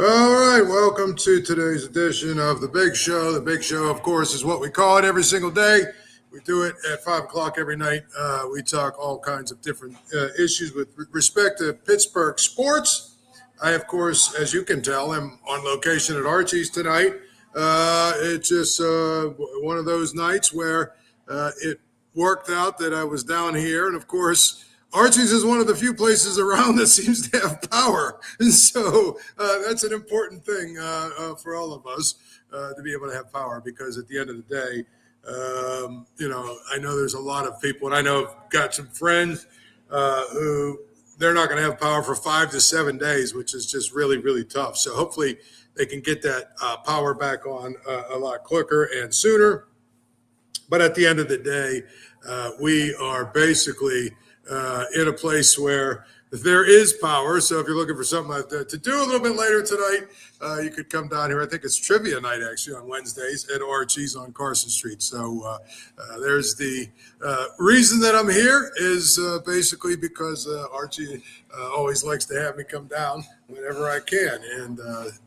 All right, welcome to today's edition of The Big Show. The Big Show, of course, is what we call it every single day. We do it at 5 o'clock every night. We talk all kinds of different issues with respect to Pittsburgh sports. I, of course, as you can tell, am on location at Archie's tonight. It's just one of those nights where it worked out that I was down here. And, of course, Archie's is one of the few places around that seems to have power. And so that's an important thing for all of us to be able to have power, because at the end of the day, I know there's a lot of people, and I know I've got some friends who they're not going to have power for 5 to 7 days, which is just really, really tough. So hopefully they can get that power back on a lot quicker and sooner. But at the end of the day, we are basically in a place where there is power. So if you're looking for something to do a little bit later tonight, you could come down here. I think it's trivia night, actually, on Wednesdays at Archie's on Carson Street. So there's the reason that I'm here is basically because Archie always likes to have me come down whenever I can. And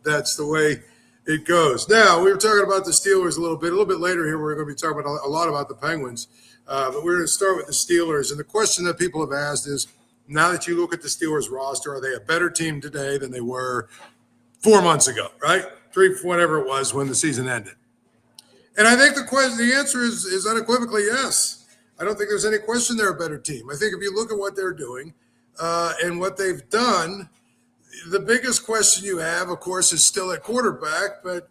that's the way it goes. Now, we were talking about the Steelers a little bit later here. We're going to be talking about a lot about the Penguins. But we're going to start with the Steelers. And the question that people have asked is, now that you look at the Steelers roster, are they a better team today than they were 4 months ago, right? 3, whatever it was when the season ended. And I think the answer is unequivocally yes. I don't think there's any question they're a better team. I think if you look at what they're doing and what they've done, the biggest question you have, of course, is still at quarterback. But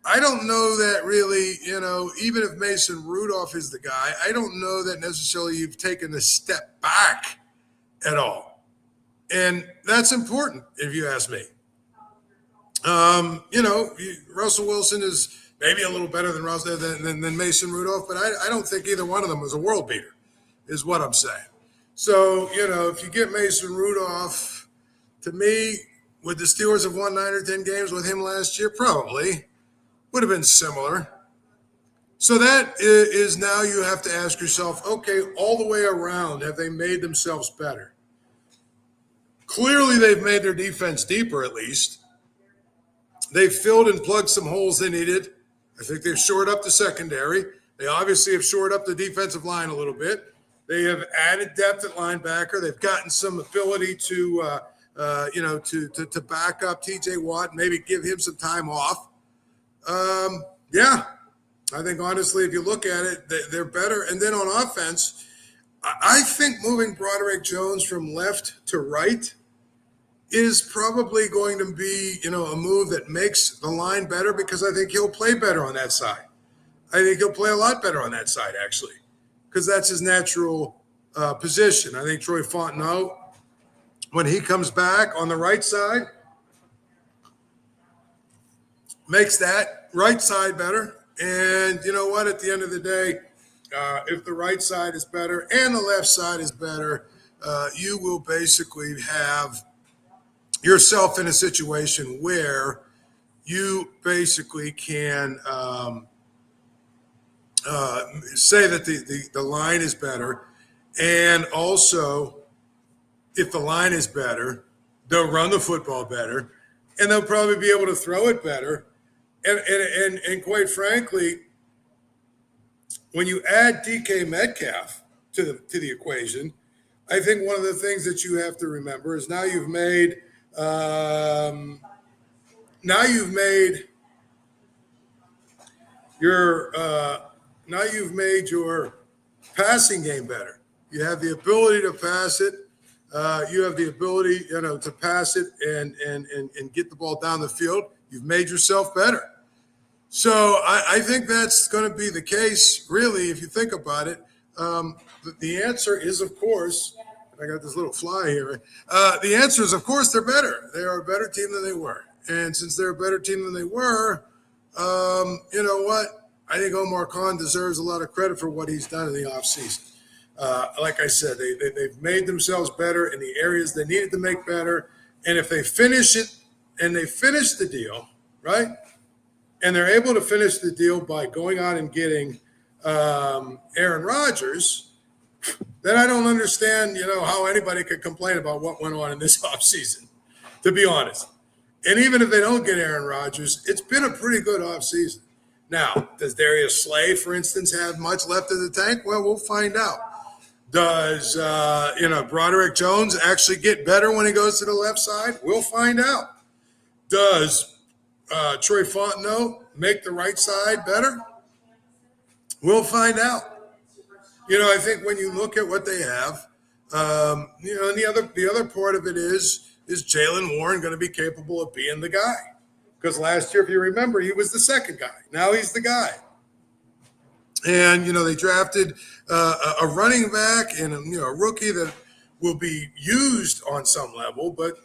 I don't know that really, even if Mason Rudolph is the guy, I don't know that necessarily you've taken a step back at all. And that's important, if you ask me. Russell Wilson is maybe a little better than Mason Rudolph, but I don't think either one of them was a world beater, is what I'm saying. So, if you get Mason Rudolph, to me, would the Steelers have won 9 or 10 games with him last year? Probably. Would have been similar. So that is now you have to ask yourself, okay, all the way around, have they made themselves better? Clearly, they've made their defense deeper, at least. They've filled and plugged some holes they needed. I think they've shored up the secondary. They obviously have shored up the defensive line a little bit. They have added depth at linebacker. They've gotten some ability to back up T.J. Watt, maybe give him some time off. I think honestly, if you look at it, they're better. And then on offense, I think moving Broderick Jones from left to right is probably going to be, a move that makes the line better, because I think he'll play better on that side. I think he'll play a lot better on that side, actually, because that's his natural position. I think Troy Fontenot, when he comes back on the right side, makes that right side better. And you know what? At the end of the day, if the right side is better and the left side is better, you will basically have yourself in a situation where you basically can say that the line is better. And also, if the line is better, they'll run the football better, and they'll probably be able to throw it better. And quite frankly, when you add DK Metcalf to the equation, I think one of the things that you have to remember is now you've made your passing game better. You have the ability to pass it. You have the ability, to pass it and get the ball down the field. You've made yourself better. So I think that's going to be the case, really, if you think about it. The answer is, of course, I got this little fly here. The answer is, of course, they're better. They are a better team than they were. And since they're a better team than they were, you know what? I think Omar Khan deserves a lot of credit for what he's done in the offseason. Like I said, they've made themselves better in the areas they needed to make better. And if they finish it and they finish the deal, right? And they're able to finish the deal by going on and getting Aaron Rodgers, then I don't understand, how anybody could complain about what went on in this offseason, to be honest. And even if they don't get Aaron Rodgers, it's been a pretty good offseason. Now, does Darius Slay, for instance, have much left in the tank? Well, we'll find out. Does, Broderick Jones actually get better when he goes to the left side? We'll find out. Does Troy Fontenot make the right side better? We'll find out. I think when you look at what they have, and the other part of it is Jaylen Warren going to be capable of being the guy? Because last year, if you remember, he was the second guy. Now he's the guy. And, they drafted a running back and, a rookie that will be used on some level, but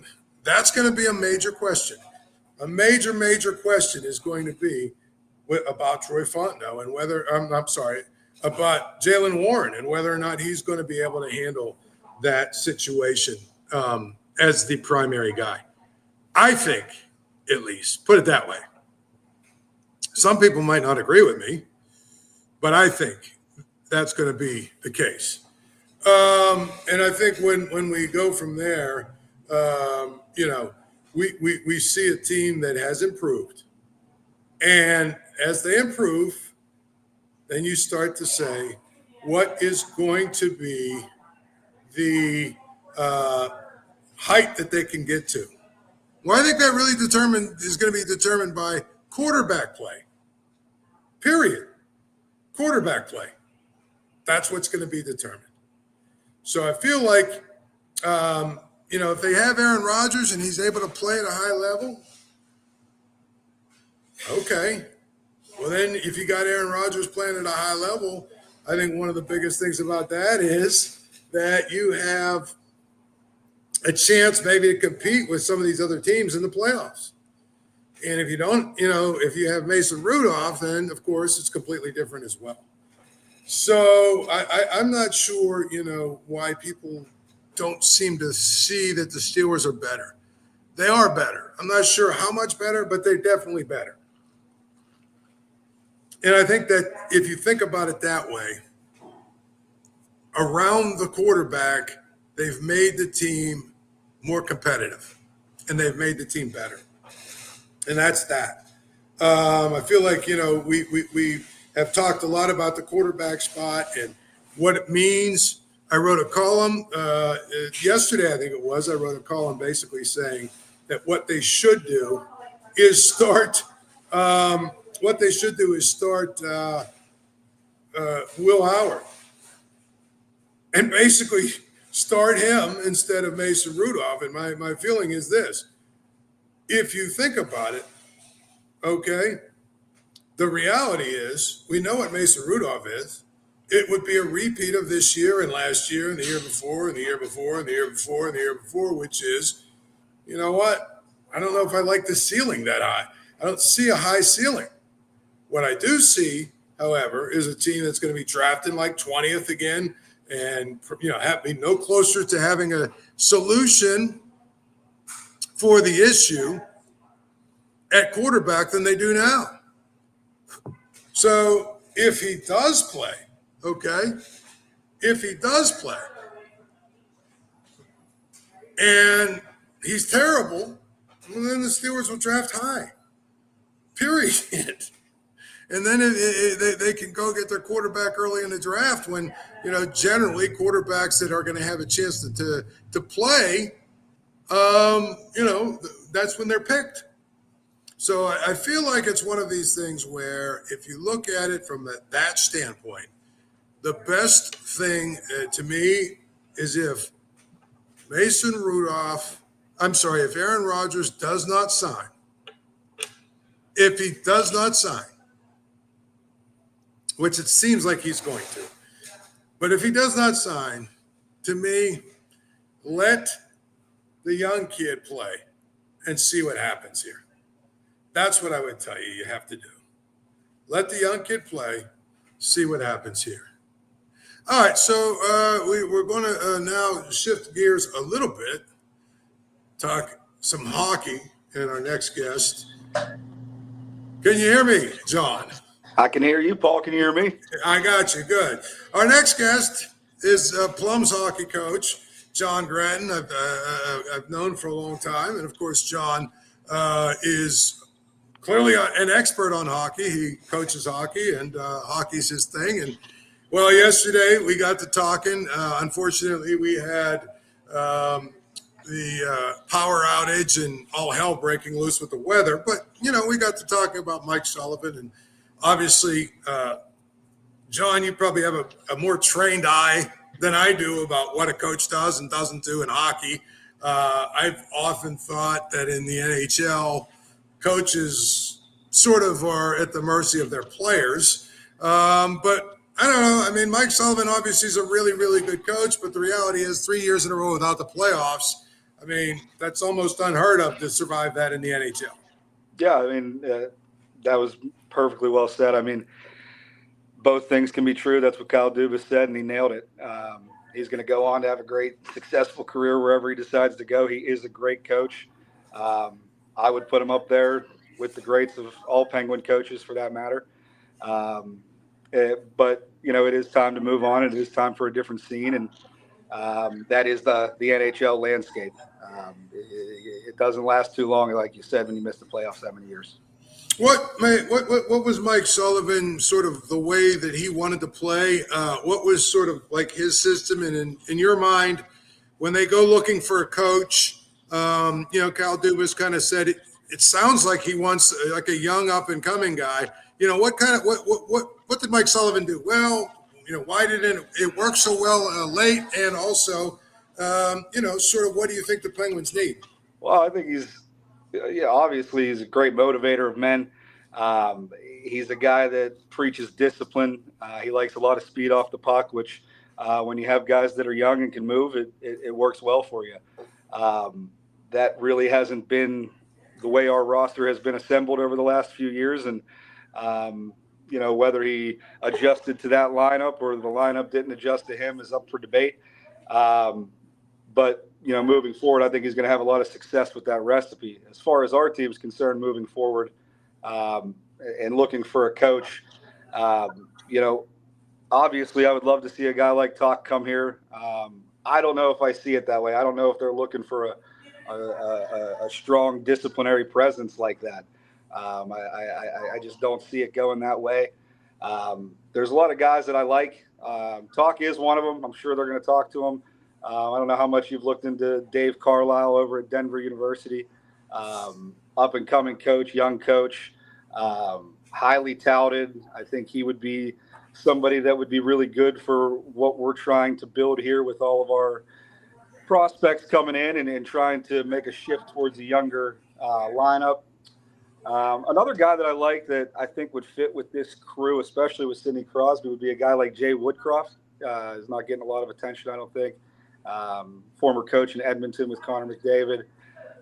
that's going to be a major question. A major, major question is going to be about Troy Fontenot and about Jaylen Warren and whether or not he's going to be able to handle that situation as the primary guy. I think, at least, put it that way. Some people might not agree with me, but I think that's going to be the case. And I think when we go from there, we see a team that has improved. And as they improve, then you start to say, what is going to be the height that they can get to? Well, I think that really is going to be determined by quarterback play. Period. Quarterback play. That's what's going to be determined. So I feel like, if they have Aaron Rodgers and he's able to play at a high level, okay. Well, then if you got Aaron Rodgers playing at a high level, I think one of the biggest things about that is that you have a chance maybe to compete with some of these other teams in the playoffs. And if you don't, if you have Mason Rudolph, then of course it's completely different as well. So I'm not sure, why people don't seem to see that the Steelers are better. They are better. I'm not sure how much better, but they're definitely better. And I think that if you think about it that way, around the quarterback, they've made the team more competitive and they've made the team better. And that's that. I feel like, we have talked a lot about the quarterback spot and what it means. I wrote a column yesterday, I think it was. I wrote a column basically saying that what they should do is start Will Howard and basically start him instead of Mason Rudolph. And my feeling is this. If you think about it, okay, the reality is we know what Mason Rudolph is. It would be a repeat of this year and last year and the year before and the year before and the year before and the year before, which is, you know what? I don't know if I like the ceiling that high. I don't see a high ceiling. What I do see, however, is a team that's going to be drafting like 20th again and, be no closer to having a solution for the issue at quarterback than they do now. So if he does play, and he's terrible, well, then the Steelers will draft high, period. And then they can go get their quarterback early in the draft when, generally quarterbacks that are going to have a chance to play, that's when they're picked. So I feel like it's one of these things where if you look at it from that standpoint, the best thing to me is if if Aaron Rodgers does not sign, which it seems like he's going to, but if he does not sign, to me, let the young kid play and see what happens here. That's what I would tell you have to do. Let the young kid play, see what happens here. All right, so we're going to now shift gears a little bit, talk some hockey, and our next guest. Can you hear me, John? I can hear you. Paul, can you hear me? I got you. Good. Our next guest is Plum's hockey coach, Jon Gratton. I've known for a long time. And, of course, John is clearly an expert on hockey. He coaches hockey, and hockey's his thing. And well, yesterday we got to talking. Unfortunately, we had the power outage and all hell breaking loose with the weather. But, we got to talking about Mike Sullivan. And obviously, John, you probably have a more trained eye than I do about what a coach does and doesn't do in hockey. I've often thought that in the NHL, coaches sort of are at the mercy of their players. But I don't know. I mean, Mike Sullivan obviously is a really, really good coach, but the reality is 3 years in a row without the playoffs. I mean, that's almost unheard of to survive that in the NHL. Yeah, I mean, that was perfectly well said. I mean, both things can be true. That's what Kyle Dubas said, and he nailed it. He's going to go on to have a great, successful career wherever he decides to go. He is a great coach. I would put him up there with the greats of all Penguin coaches, for that matter. But it is time to move on. It is time for a different scene, and that is the NHL landscape. It doesn't last too long, like you said, when you miss the playoffs that many years. What was Mike Sullivan sort of the way that he wanted to play? What was sort of like his system? And in your mind, when they go looking for a coach, Kyle Dubas kind of said it sounds like he wants like a young up and coming guy. What did Mike Sullivan do? Well, why didn't it work so well late? And also, sort of what do you think the Penguins need? Well, I think obviously he's a great motivator of men. He's a guy that preaches discipline. He likes a lot of speed off the puck, which when you have guys that are young and can move, it works well for you. That really hasn't been the way our roster has been assembled over the last few years. And, whether he adjusted to that lineup or the lineup didn't adjust to him is up for debate. But moving forward, I think he's going to have a lot of success with that recipe. As far as our team is concerned, moving forward and looking for a coach, obviously I would love to see a guy like Talk come here. I don't know if I see it that way. I don't know if they're looking for a strong disciplinary presence like that. I just don't see it going that way. There's a lot of guys that I like. Talk is one of them. I'm sure they're going to talk to him. I don't know how much you've looked into Dave Carlisle over at Denver University. Up-and-coming coach, young coach, highly touted. I think he would be somebody that would be really good for what we're trying to build here with all of our prospects coming in and trying to make a shift towards a younger lineup. Another guy that I like that I think would fit with this crew, especially with Sidney Crosby, would be a guy like Jay Woodcroft. He's not getting a lot of attention, I don't think. Former coach in Edmonton with Connor McDavid.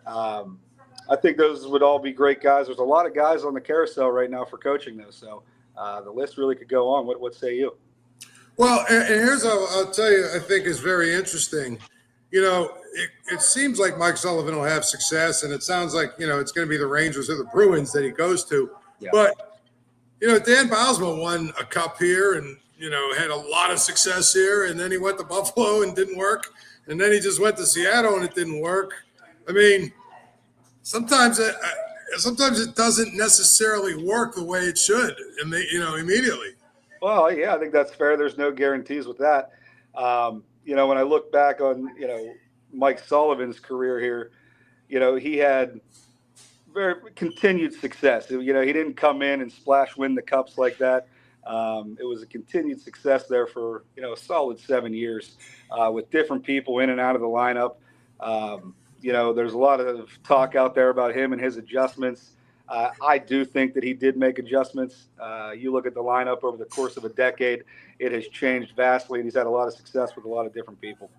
I think those would all be great guys. There's a lot of guys on the carousel right now for coaching, though, so the list really could go on. What say you? Well, and here's I'll tell you, I think is very interesting. It seems like Mike Sullivan will have success, and it sounds like, it's going to be the Rangers or the Bruins that he goes to. Yeah. But, Dan Bylsma won a cup here and, had a lot of success here, and then he went to Buffalo and didn't work, and then he just went to Seattle and it didn't work. I mean, sometimes it doesn't necessarily work the way it should, immediately. Well, yeah, I think that's fair. There's no guarantees with that. When I look back on, Mike Sullivan's career here, he had very continued success. He didn't come in and splash win the cups like that. It was a continued success there for, a solid 7 years with different people in and out of the lineup. There's a lot of talk out there about him and his adjustments. I do think that he did make adjustments. You look at the lineup over the course of a decade, it has changed vastly, and he's had a lot of success with a lot of different people.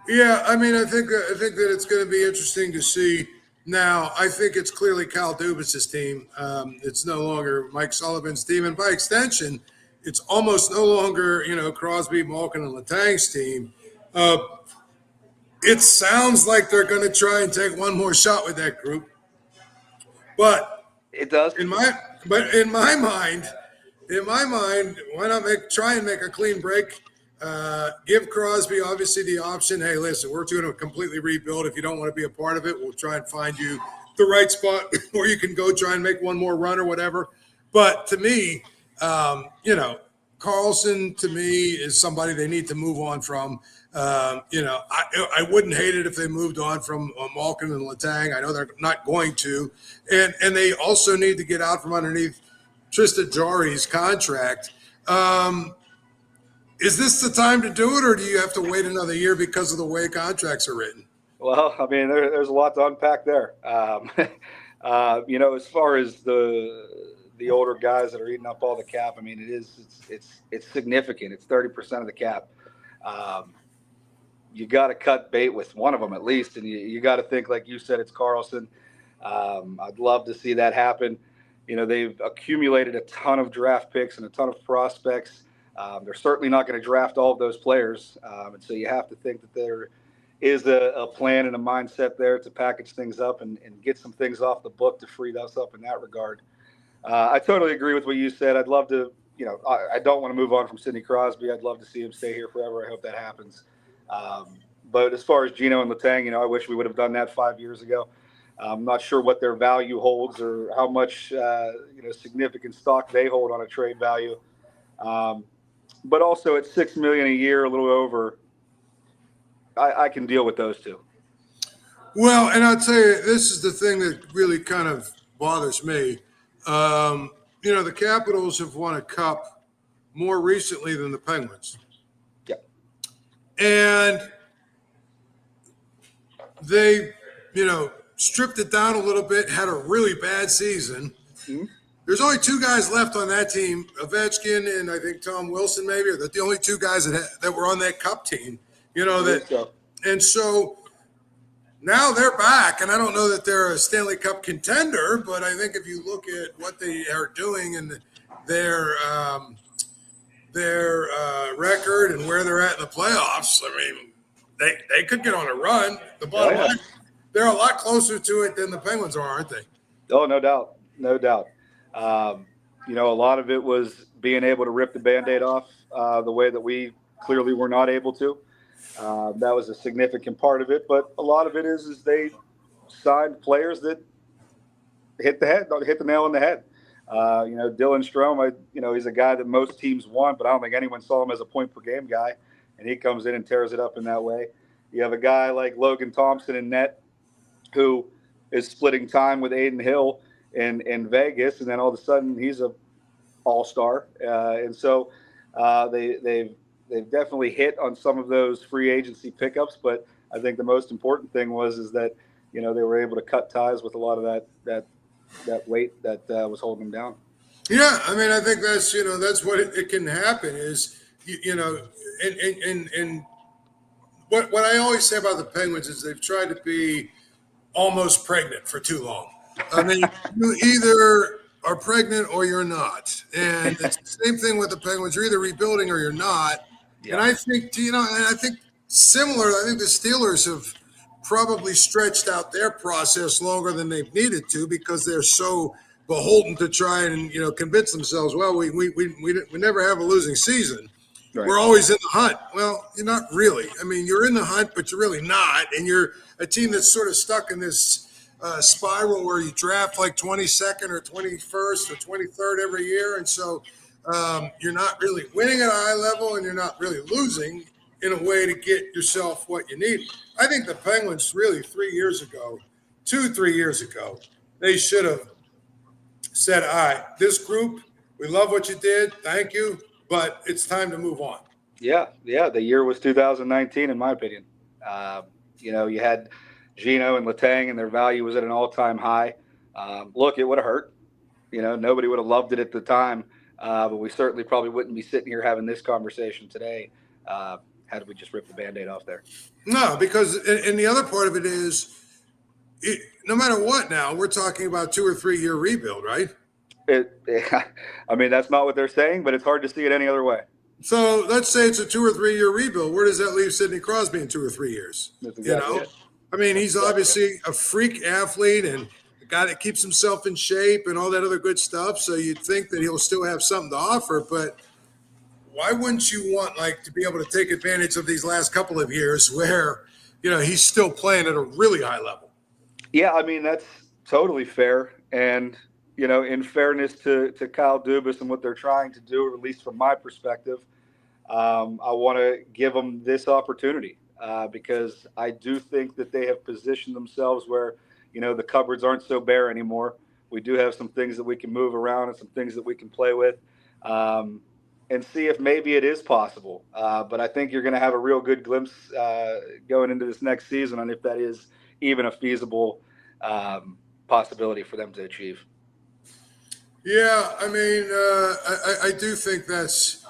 Yeah, I mean, I think that it's going to be interesting to see. Now, I think it's clearly Kyle Dubas' team. It's no longer Mike Sullivan's team, and by extension, it's almost no longer Crosby, Malkin, and Letang's team. It sounds like they're going to try and take one more shot with that group. But it does. In my mind, why not try and make a clean break? Give Crosby obviously the option. Hey, listen, we're going to completely rebuild. If you don't want to be a part of it, we'll try and find you the right spot where you can go try and make one more run or whatever. But to me, Carlson to me is somebody they need to move on from. I wouldn't hate it if they moved on from Malkin and Letang. I know they're not going to, and they also need to get out from underneath Trista Jari's contract. Is this the time to do it, or do you have to wait another year because of the way contracts are written? Well, I mean, there's a lot to unpack there. As far as the older guys that are eating up all the cap, I mean, it's significant. It's 30% of the cap. You got to cut bait with one of them at least, and you got to think, like you said, it's Carlson. I'd love to see that happen. They've accumulated a ton of draft picks and a ton of prospects. They're certainly not going to draft all of those players. And so you have to think that there is a plan and a mindset there to package things up and get some things off the book to free us up in that regard. I totally agree with what you said. I'd love to, I don't want to move on from Sidney Crosby. I'd love to see him stay here forever. I hope that happens. But as far as Geno and Letang, I wish we would have done that 5 years ago. I'm not sure what their value holds or how much, significant stock they hold on a trade value. But also at $6 million a year, a little over, I can deal with those two. Well, and I'll tell you, this is the thing that really kind of bothers me. The Capitals have won a cup more recently than the Penguins. Yep. And they, stripped it down a little bit, had a really bad season. Mm-hmm. There's only two guys left on that team, Ovechkin and I think Tom Wilson maybe, are the only two guys that were on that cup team, And so now they're back, and I don't know that they're a Stanley Cup contender, but I think if you look at what they are doing and their record and where they're at in the playoffs, I mean, they could get on a run. The bottom line, they're a lot closer to it than the Penguins are, aren't they? Oh, no doubt. No doubt. A lot of it was being able to rip the Band-Aid off the way that we clearly were not able to. That was a significant part of it. But a lot of it is they signed players that hit the nail on the head. Dylan Strome, he's a guy that most teams want, but I don't think anyone saw him as a point-per-game guy. And he comes in and tears it up in that way. You have a guy like Logan Thompson in net who is splitting time with Aiden Hill in Vegas, and then all of a sudden he's a all-star. And so they've definitely hit on some of those free agency pickups, but I think the most important thing is that they were able to cut ties with a lot of that weight that was holding them down. Yeah, I mean, I think that's that's what it can happen is and what I always say about the Penguins is they've tried to be almost pregnant for too long. I mean, you either are pregnant or you're not. And it's the same thing with the Penguins. You're either rebuilding or you're not. Yeah. And I think, similar, I think the Steelers have probably stretched out their process longer than they've needed to because they're so beholden to try and, convince themselves, well, we never have a losing season. Right. We're always in the hunt. Well, you're not really. I mean, you're in the hunt, but you're really not. And you're a team that's sort of stuck in this spiral where you draft like 22nd or 21st or 23rd every year. And so you're not really winning at a high level and you're not really losing in a way to get yourself what you need. I think the Penguins really 3 years ago, 2-3 years ago, they should have said, all right, this group, we love what you did. Thank you. But it's time to move on. Yeah. The year was 2019, in my opinion. You had Geno and Letang, and their value was at an all-time high. Look, it would have hurt. Nobody would have loved it at the time, but we certainly probably wouldn't be sitting here having this conversation today had we just ripped the Band-Aid off there. No, because and the other part of it is, no matter what now, we're talking about 2 or 3 year rebuild, right? I mean, that's not what they're saying, but it's hard to see it any other way. So let's say it's a 2 or 3 year rebuild. Where does that leave Sidney Crosby in 2 or 3 years? That's exactly it. I mean, he's obviously a freak athlete and a guy that keeps himself in shape and all that other good stuff. So you'd think that he'll still have something to offer, but why wouldn't you want to be able to take advantage of these last couple of years where, he's still playing at a really high level? Yeah. I mean, totally fair. And, in fairness to Kyle Dubas and what they're trying to do, or at least from my perspective, I want to give them this opportunity because I do think that they have positioned themselves where, the cupboards aren't so bare anymore. We do have some things that we can move around and some things that we can play with and see if maybe it is possible. But I think you're going to have a real good glimpse going into this next season on if that is even a feasible possibility for them to achieve. Yeah, I mean, I do think that's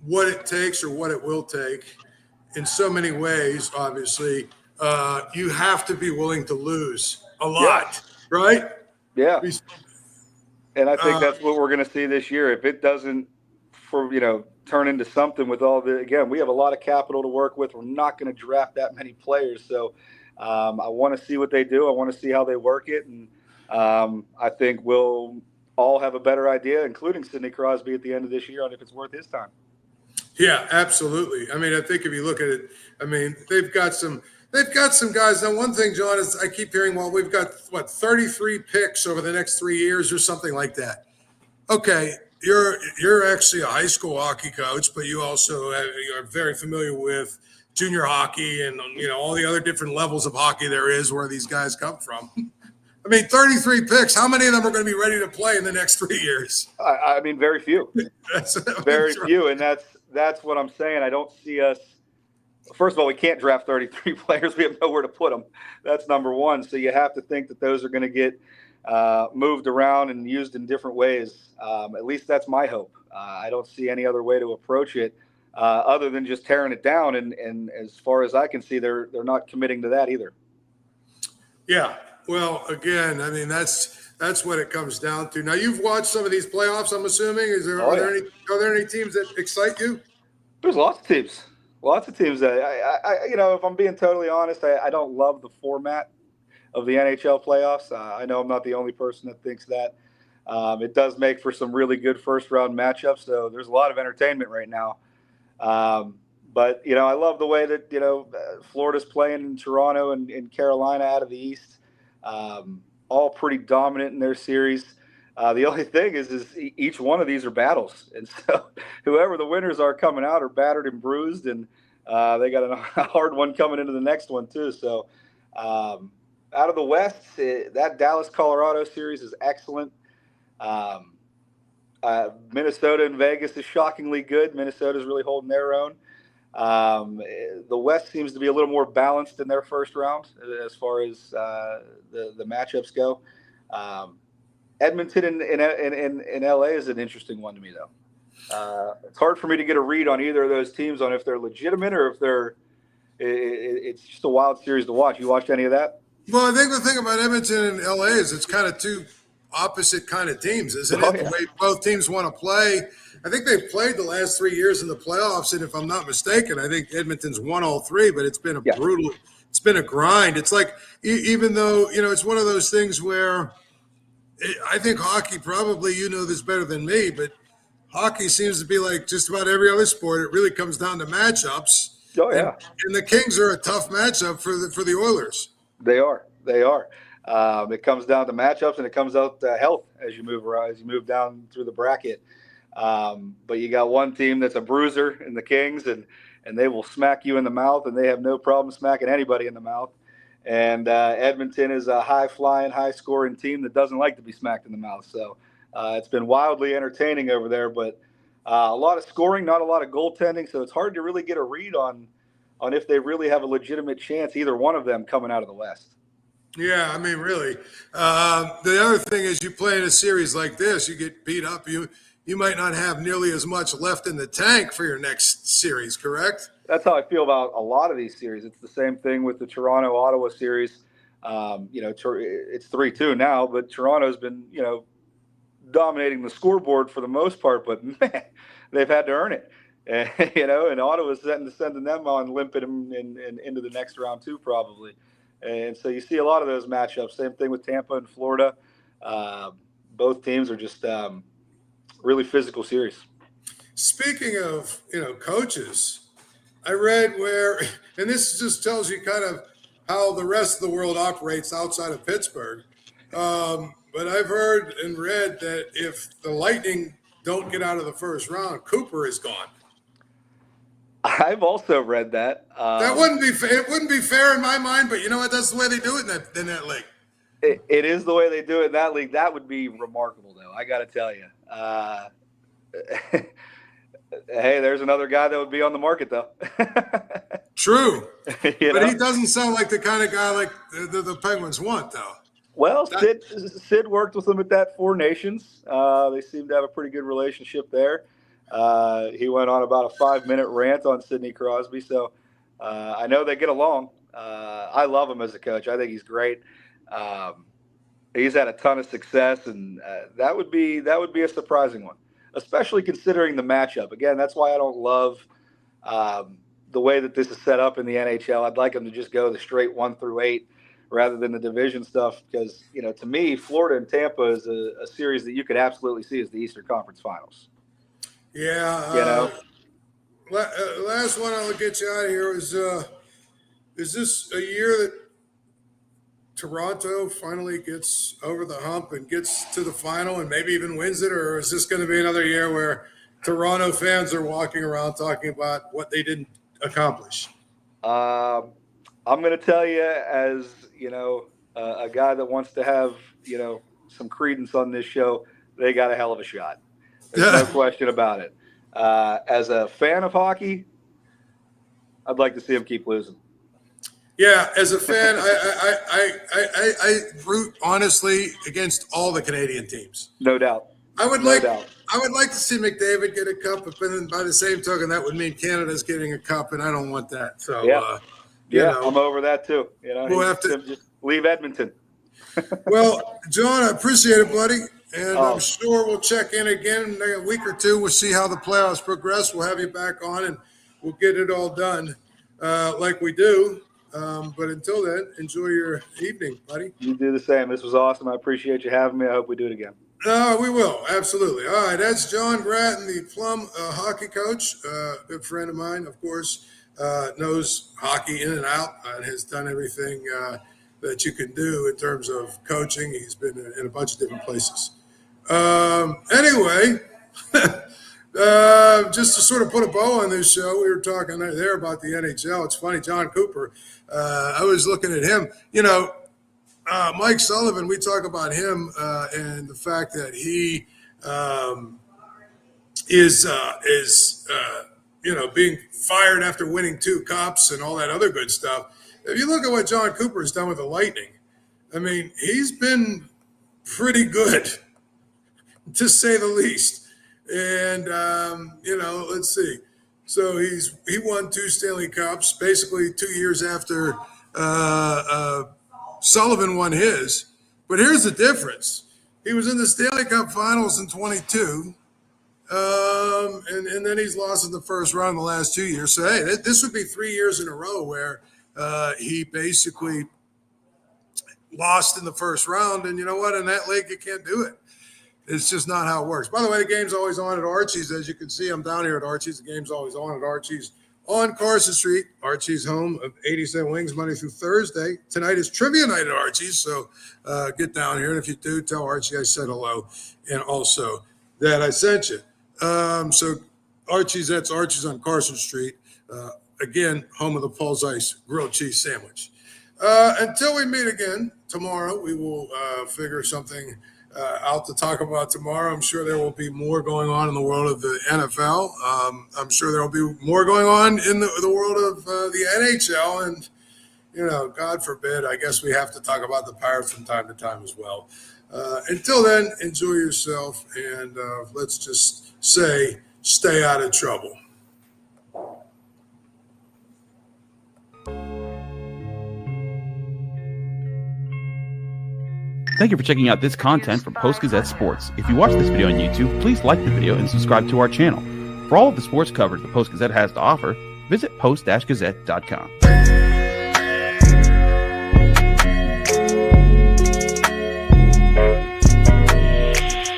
what it takes or what it will take in so many ways. Obviously, you have to be willing to lose a lot, right? Yeah. And I think that's what we're going to see this year. If it doesn't, turn into something with again, we have a lot of capital to work with. We're not going to draft that many players. So I want to see what they do. I want to see how they work it. And I think we'll all have a better idea, including Sidney Crosby at the end of this year, on if it's worth his time. Yeah, absolutely. I mean, I think if you look at it, I mean, they've got some guys. Now, one thing, John, is I keep hearing, well, we've got 33 picks over the next 3 years or something like that. Okay, you're actually a high school hockey coach, but you also are very familiar with junior hockey and all the other different levels of hockey there is where these guys come from. I mean, 33 picks. How many of them are going to be ready to play in the next 3 years? I mean, very few. Very few, and that's what I'm saying. I don't see us. First of all, we can't draft 33 players. We have nowhere to put them. That's number one. So you have to think that those are going to get moved around and used in different ways. At least that's my hope. I don't see any other way to approach it other than just tearing it down. And as far as I can see, they're not committing to that either. Yeah. Well, again, I mean, that's what it comes down to. Now, you've watched some of these playoffs, I'm assuming. Are there any teams that excite you? There's lots of teams. Lots of teams that I if I'm being totally honest, I don't love the format of the NHL playoffs. I know I'm not the only person that thinks that. It does make for some really good first round matchups. So there's a lot of entertainment right now. But I love the way that Florida's playing in Toronto and Carolina out of the East. All pretty dominant in their series. The only thing is each one of these are battles. And so whoever the winners are coming out are battered and bruised. And they got a hard one coming into the next one, too. So out of the West, that Dallas-Colorado series is excellent. Minnesota and Vegas is shockingly good. Minnesota's really holding their own. The West seems to be a little more balanced in their first round as far as the matchups go. Edmonton in LA is an interesting one to me, though. It's hard for me to get a read on either of those teams on if they're legitimate or if it's just a wild series to watch. You watched any of that? Well, I think the thing about Edmonton and LA is it's kind of two opposite kind of teams, isn't it? The way both teams want to play. I think they've played the last 3 years in the playoffs, and if I'm not mistaken, I think Edmonton's won all three, but it's been brutal. It's been a grind. It's like, even though, it's one of those things where I think hockey probably, this better than me, but hockey seems to be like just about every other sport. It really comes down to matchups. Oh, yeah. And the Kings are a tough matchup for the Oilers. They are. It comes down to matchups, and it comes out to health as you move around, as you move down through the bracket. But you got one team that's a bruiser in the Kings, and they will smack you in the mouth, and they have no problem smacking anybody in the mouth. And Edmonton is a high-flying, high-scoring team that doesn't like to be smacked in the mouth. So it's been wildly entertaining over there, but a lot of scoring, not a lot of goaltending. So it's hard to really get a read on if they really have a legitimate chance, either one of them coming out of the West. Yeah, I mean, really. The other thing is you play in a series like this, you get beat up. You might not have nearly as much left in the tank for your next series, correct? That's how I feel about a lot of these series. It's the same thing with the Toronto-Ottawa series. It's 3-2 now, but Toronto's been, dominating the scoreboard for the most part, but man, they've had to earn it. And, and Ottawa's sending them on limping into the next round too, probably. And so you see a lot of those matchups. Same thing with Tampa and Florida. Both teams are just really physical series. Speaking of, coaches, I read where, and this just tells you kind of how the rest of the world operates outside of Pittsburgh. But I've heard and read that if the Lightning don't get out of the first round, Cooper is gone. I've also read that. That wouldn't be fair. It wouldn't be fair in my mind, but you know what? That's the way they do it in that league. It is the way they do it in that league. That would be remarkable, though. I got to tell you. Hey, there's another guy that would be on the market, though. True. But he doesn't sound like the kind of guy like the Penguins want, though. Well, Sid worked with them at that Four Nations. They seem to have a pretty good relationship there. He went on about a 5-minute rant on Sidney Crosby, so I know they get along. I love him as a coach. I think he's great. He's had a ton of success, and that would be a surprising one, especially considering the matchup. Again, that's why I don't love the way that this is set up in the NHL. I'd like them to just go the straight 1 through 8 rather than the division stuff, because, to me, Florida and Tampa is a series that you could absolutely see as the Eastern Conference Finals. Yeah. Last one I'll get you out of here is this a year that Toronto finally gets over the hump and gets to the final and maybe even wins it, or is this going to be another year where Toronto fans are walking around talking about what they didn't accomplish? I'm going to tell you, as a guy that wants to have some credence on this show, they got a hell of a shot. There's no question about it. As a fan of hockey, I'd like to see them keep losing. Yeah, as a fan, I root honestly against all the Canadian teams. No doubt. I would like to see McDavid get a cup, but then by the same token, that would mean Canada's getting a cup, and I don't want that. So I'm over that too. We'll have to just leave Edmonton. Well, John, I appreciate it, buddy. And I'm sure we'll check in again in a week or two. We'll see how the playoffs progress. We'll have you back on, and we'll get it all done like we do. But until then, enjoy your evening, buddy. You do the same. This was awesome. I appreciate you having me. I hope we do it again. We will. Absolutely. All right. That's Jon Gratton, the Plum hockey coach, good friend of mine, of course, knows hockey in and out and has done everything that you can do in terms of coaching. He's been in a bunch of different places. Anyway, just to sort of put a bow on this show, we were talking there about the NHL. It's funny, John Cooper, I was looking at him, Mike Sullivan, we talk about him and the fact that he is being fired after winning 2 cups and all that other good stuff. If you look at what John Cooper has done with the Lightning, I mean, he's been pretty good, to say the least. And, let's see. So he won 2 Stanley Cups, basically 2 years after Sullivan won his. But here's the difference. He was in the Stanley Cup Finals in 22, and then he's lost in the first round the last 2 years. So, hey, this would be 3 years in a row where he basically lost in the first round. And you know what? In that league, you can't do it. It's just not how it works. By the way, the game's always on at Archie's. As you can see, I'm down here at Archie's. The game's always on at Archie's on Carson Street. Archie's, home of 80-cent wings, Monday through Thursday. Tonight is trivia night at Archie's, so get down here. And if you do, tell Archie I said hello and also that I sent you. So Archie's, that's Archie's on Carson Street. Again, home of the Paul Zeise grilled cheese sandwich. Until we meet again tomorrow, we will figure something out to talk about tomorrow. I'm sure there will be more going on in the world of the NFL. I'm sure there will be more going on in the world of the NHL. And, God forbid, I guess we have to talk about the Pirates from time to time as well. Until then, enjoy yourself. And let's just say, stay out of trouble. Thank you for checking out this content from Post-Gazette Sports. If you watch this video on YouTube, please like the video and subscribe to our channel. For all of the sports coverage the Post-Gazette has to offer, visit post-gazette.com.